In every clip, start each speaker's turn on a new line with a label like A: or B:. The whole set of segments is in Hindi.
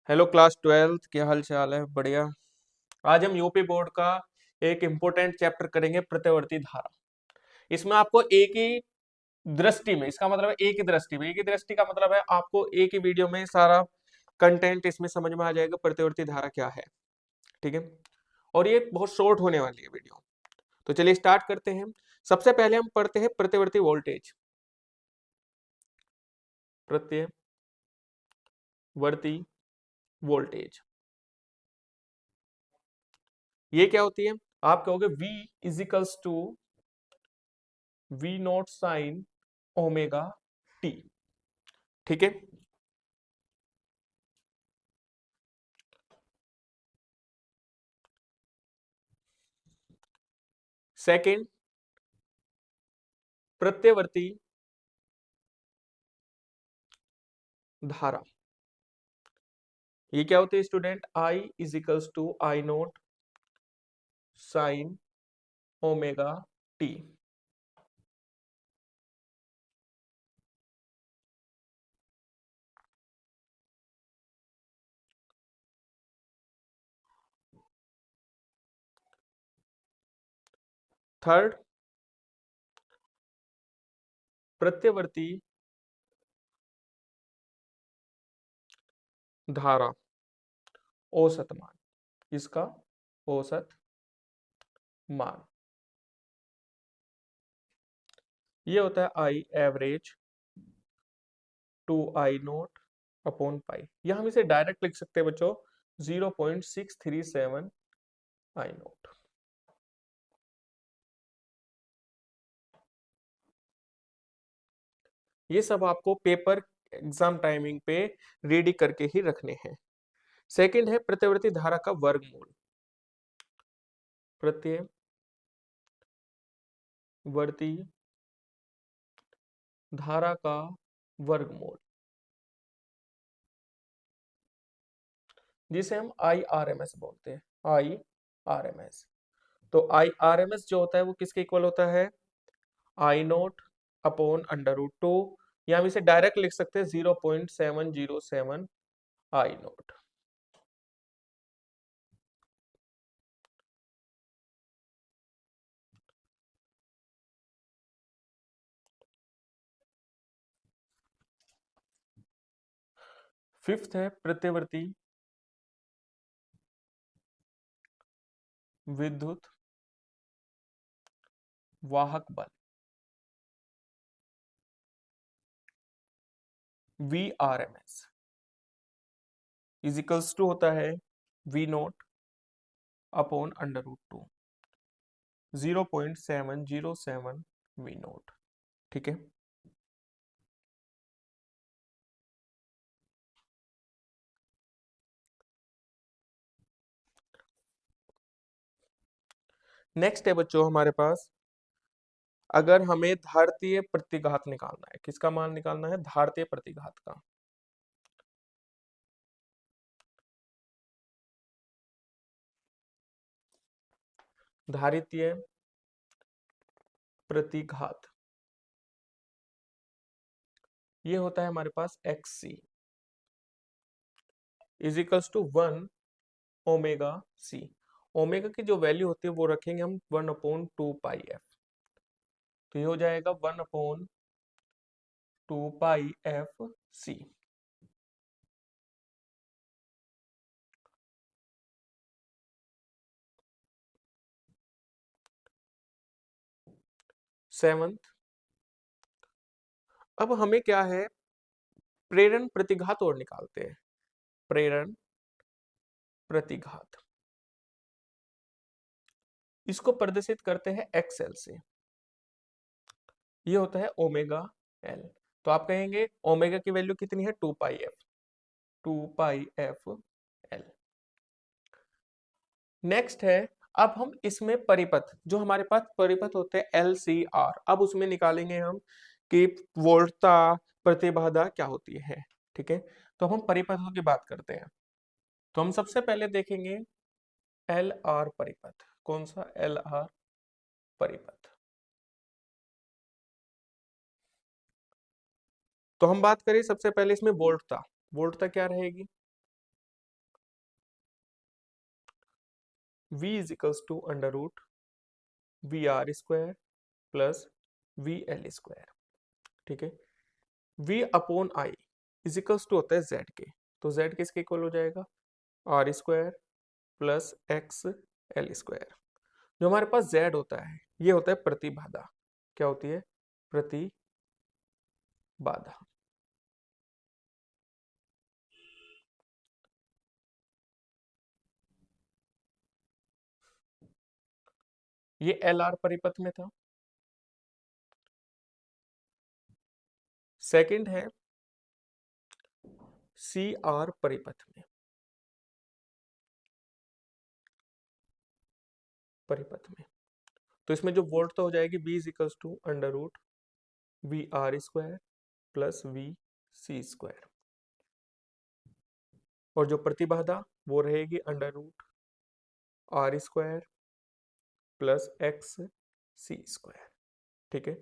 A: हेलो क्लास ट्वेल्थ, क्या हाल चाल है? बढ़िया। आज हम यूपी बोर्ड का एक इम्पोर्टेंट चैप्टर करेंगे, प्रतिवर्ती धारा। इसमें आपको एक ही दृष्टि में, इसका मतलब है एक ही दृष्टि में, एक ही दृष्टि का मतलब है आपको एक ही वीडियो में सारा कंटेंट इसमें समझ में आ जाएगा, प्रतिवर्ती धारा क्या है। ठीक है। और ये बहुत शॉर्ट होने वाली है वीडियो। तो चलिए स्टार्ट करते हैं। सबसे पहले हम पढ़ते हैं प्रतिवर्ती वोल्टेज। प्रतिवर्ती वोल्टेज ये क्या होती है? आप कहोगे V equals to V naught sine omega T. ठीक है। सेकंड, प्रत्यवर्ती धारा ये क्या होती है student? I equals to I naught sine omega T. Third, प्रत्यवर्ती धारा औसत मान, इसका औसत मान ये होता है I average to I naught upon pi, या हम इसे डायरेक्ट लिख सकते हैं बच्चों 0.637 आई नोट। ये सब आपको पेपर एग्जाम टाइमिंग पे रेडी करके ही रखने हैं। सेकंड है प्रतिवर्ती धारा का वर्गमूल। प्रतिवर्ती धारा का वर्गमूल जिसे हम IRMS बोलते हैं। IRMS, तो IRMS जो होता है वो किसके इक्वल होता है? I naught upon under root two, या हम इसे डायरेक्ट लिख सकते हैं 0.707 आई नोट। फिफ्थ है प्रतिवर्ती विद्युत वाहक बल, VRMS इजिकल्स टू होता है V nought upon under root two, 0.707 V nought. ठीक है। नेक्स्ट है बच्चों हमारे पास, अगर हमें धारतीय प्रतिघात निकालना है, किसका मान निकालना है? धारतीय प्रतिघात का। धारितीय प्रतिघात ये होता है हमारे पास XC is equals to 1 omega C। Omega की जो वैल्यू होती है वो रखेंगे हम 1/2 पाई एफ, तो ये हो जाएगा 1/2 पाई एफ C। सेवंथ, अब हमें क्या है? प्रेरण प्रतिघात और निकालते हैं। प्रेरण प्रतिघात इसको प्रदर्शित करते हैं XL से, ये होता है ओमेगा L। तो आप कहेंगे ओमेगा की वैल्यू कितनी है? 2 पाई एफ, 2 पाई एफ L। नेक्स्ट है, अब हम इसमें परिपथ, जो हमारे पास परिपथ होते हैं LCR, अब उसमें निकालेंगे हम कि वोल्टता प्रतिबाधा क्या होती है। ठीक है। तो हम परिपथों की बात करते हैं। तो हम सबसे पहले देखेंगे LR परिपथ। कौन सा? LR परिपथ। तो हम बात करें सबसे पहले इसमें वोल्टता। वोल्टता क्या रहेगी? v is equals to under root V R square plus V L square. ठीक है, v upon I is equals to होता है z के, तो z किसके इक्वल हो जाएगा, R square plus X L square. जो हमारे पास z होता है ये होता है प्रतिबाधा। क्या होती है, प्रतिबाधा। ये एल आर परिपथ में था। सेकंड है सी आर परिपथ में, परिपथ में तो इसमें जो वोल्ट तो हो जाएगी v is equals to under root V R square plus V C square, और जो प्रतिबाधा वो रहेगी under root R square plus X C square. ठीक है,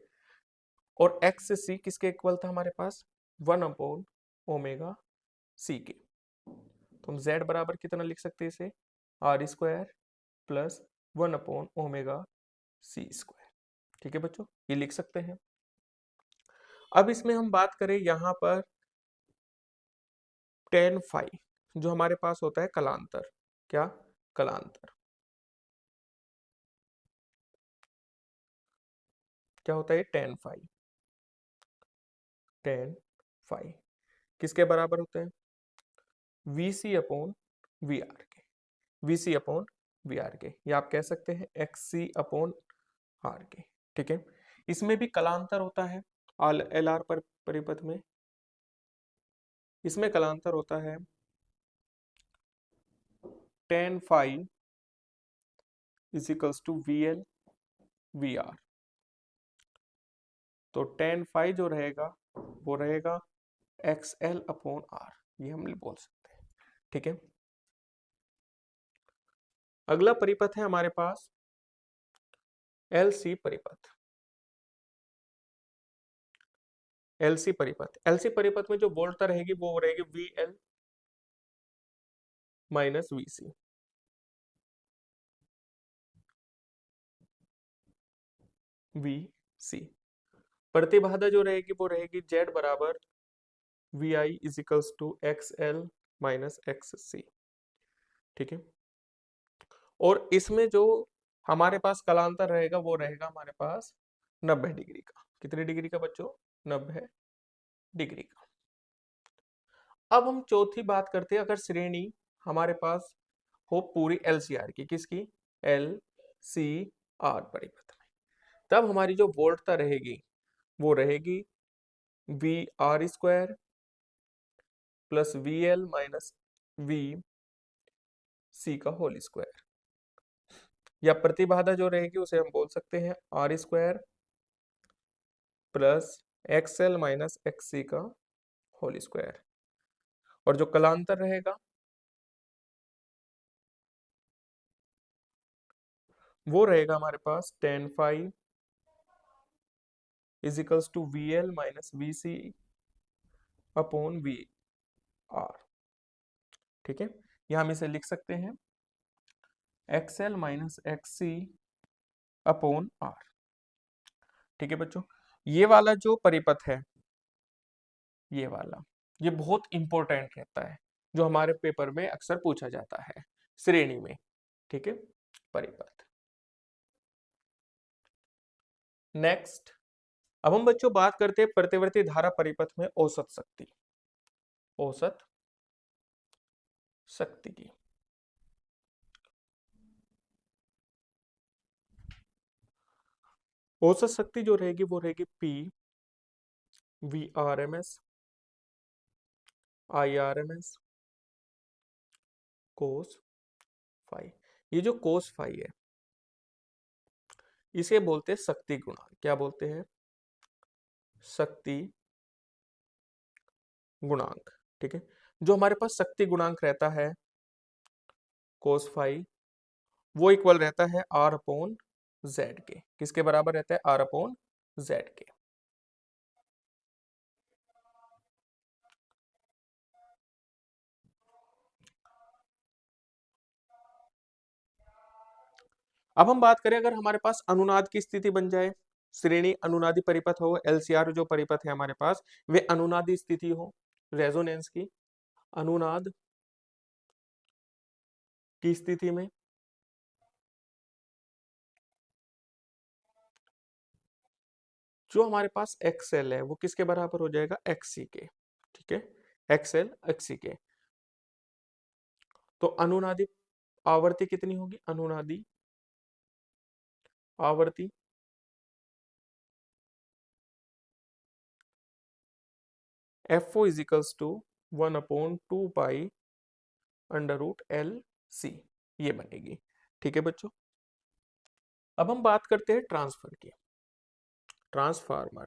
A: और एक्स से सी किसके इक्वल था हमारे पास, 1/ओमेगा सी के। तो हम z बराबर कितना लिख सकते हैं इसे, आर स्क्वायर प्लस 1/ओमेगा सी स्क्वायर। ठीक है बच्चों, ये लिख सकते हैं। अब इसमें हम बात करें यहां पर टेन फाई, जो हमारे पास होता है कलांतर। क्या, कलांतर। क्या होता है टेन फाई, टेन फाई किसके बराबर होते हैं, V C upon V R के, V C upon V R के, या आप कह सकते हैं एक्स सी अपॉन आर के। ठीक है, इसमें भी कलांतर होता है एल आर पर परिपथ में। इसमें कलांतर होता है tan phi is equals to V L V R. तो टेन फाई जो रहेगा वो रहेगा एक्स एल अपॉन आर, ये हम बोल सकते हैं। ठीक है, अगला परिपथ है हमारे पास एल सी परिपथ। एलसी परिपथ, एलसी परिपथ में जो वोल्टता रहेगी वो रहेगी V L minus V C. V C, प्रतिबाधा जो रहेगी वो रहेगी जेड बराबर V I is equals to X L minus X C. ठीक है, और इसमें जो हमारे पास कलांतर रहेगा वो रहेगा हमारे पास 90 डिग्री का। कितने डिग्री का बच्चों, 90 डिग्री का। अब हम चौथी बात करते हैं, अगर श्रेणी हमारे पास हो पूरी एलसीआर की, किसकी, एल सी आर परिपथ में, तब हमारी जो वोल्टता रहेगी वो रहेगी V R square plus V L minus V C का होल स्क्वायर, या प्रतिबाधा जो रहेगी उसे हम बोल सकते हैं R square plus X L minus X C का होल स्क्वायर, और जो कलांतर रहेगा वो रहेगा हमारे पास tan phi is equals to V L minus V C upon V R. ठीक है, यहां हम इसे लिख सकते हैं X L minus X C upon R. ठीक है बच्चों, ये वाला जो परिपथ है, ये वाला, ये बहुत इंपॉर्टेंट रहता है, जो हमारे पेपर में अक्सर पूछा जाता है श्रेणी में। ठीक है, परिपथ। नेक्स्ट, अब हम बच्चों बात करते हैं प्रतिवर्ती धारा परिपथ में औसत शक्ति, औसत शक्ति की। औसत शक्ति जो रहेगी वो रहेगी P V R M S I R M S cos phi. ये जो कोस फाई है इसे बोलते हैं शक्ति गुणांक। क्या बोलते हैं, शक्ति गुणांक। ठीक है, जो हमारे पास शक्ति गुणांक रहता है कोस फाई, वो इक्वल रहता है आर अपॉन जेड के। किसके बराबर रहता है, आर अपॉन जेड के। अब हम बात करें अगर हमारे पास अनुनाद की स्थिति बन जाए, श्रेणी अनुनादी परिपथ हो, एलसीआर जो परिपथ है हमारे पास वे अनुनादी स्थिति हो, रेजोनेंस की अनुनाद की स्थिति में जो हमारे पास एक्सएल है वो किसके बराबर हो जाएगा, एक्सी के। ठीक है, एक्सएल एक्सी के। तो अनुनादी आवर्ती कितनी होगी, अनुनादी आवर्ती FO equals to 1/2 pi √LC, ये बनेगी। ठीक है बच्चों, अब हम बात करते हैं ट्रांसफर की, ट्रांसफार्मर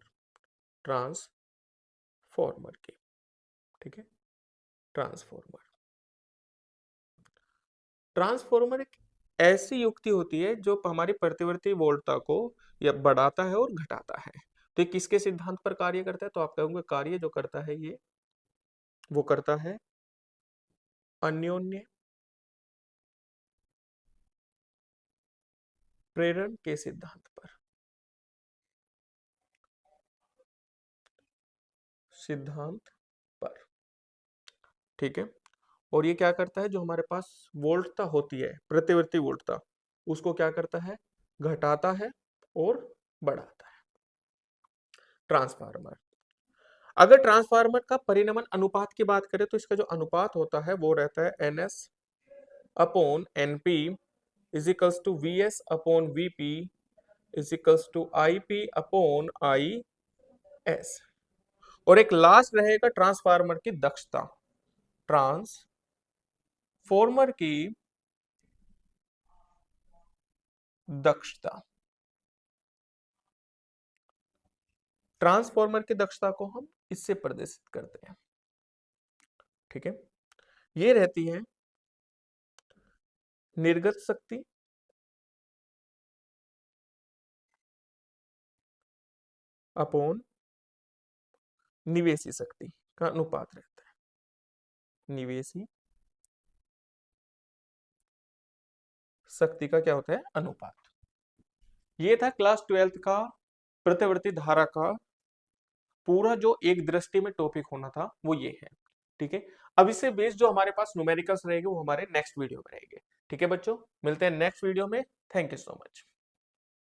A: ट्रांसफॉर्मर की। ठीक है, ट्रांसफॉर्मर ट्रांसफॉर्मर एक ऐसी युक्ति होती है जो हमारी प्रतिवर्ती वोल्टता को या बढ़ाता है और घटाता है। तो ये किसके सिद्धांत पर कार्य करता है, तो आप कहोगे कार्य जो करता है ये वो करता है अन्योन्य प्रेरण के सिद्धांत पर, सिद्धांत पर। ठीक है, और ये क्या करता है, जो हमारे पास वोल्टता होती है प्रतिवर्ती वोल्टता उसको क्या करता है, घटाता है और बढ़ाता है। ट्रांसफार्मर, अगर ट्रांसफार्मर का परिनमन अनुपात की बात करें तो इसका जो अनुपात होता है वो रहता है NS/NP equals to VS/VP equals to IP/IS। और एक लास्ट रहेगा ट्रांसफार्मर की दक्षता, ट्रांसफॉर्मर की दक्षता, ट्रांसफॉर्मर की दक्षता को हम इससे प्रदर्शित करते हैं। ठीक है, ये रहती है निर्गत शक्ति अपॉन निवेशी शक्ति का अनुपात रहता है, निवेशी शक्ति का क्या होता है, अनुपात। ये था क्लास 12th का प्रतिवर्ती धारा का पूरा जो एक दृष्टि में टॉपिक होना था वो ये है। ठीक है, अब इससे बेस्ड जो हमारे पास न्यूमेरिकल्स रहेंगे वो हमारे नेक्स्ट वीडियो में रहेंगे। ठीक है बच्चों, मिलते हैं नेक्स्ट वीडियो में। Thank you so much.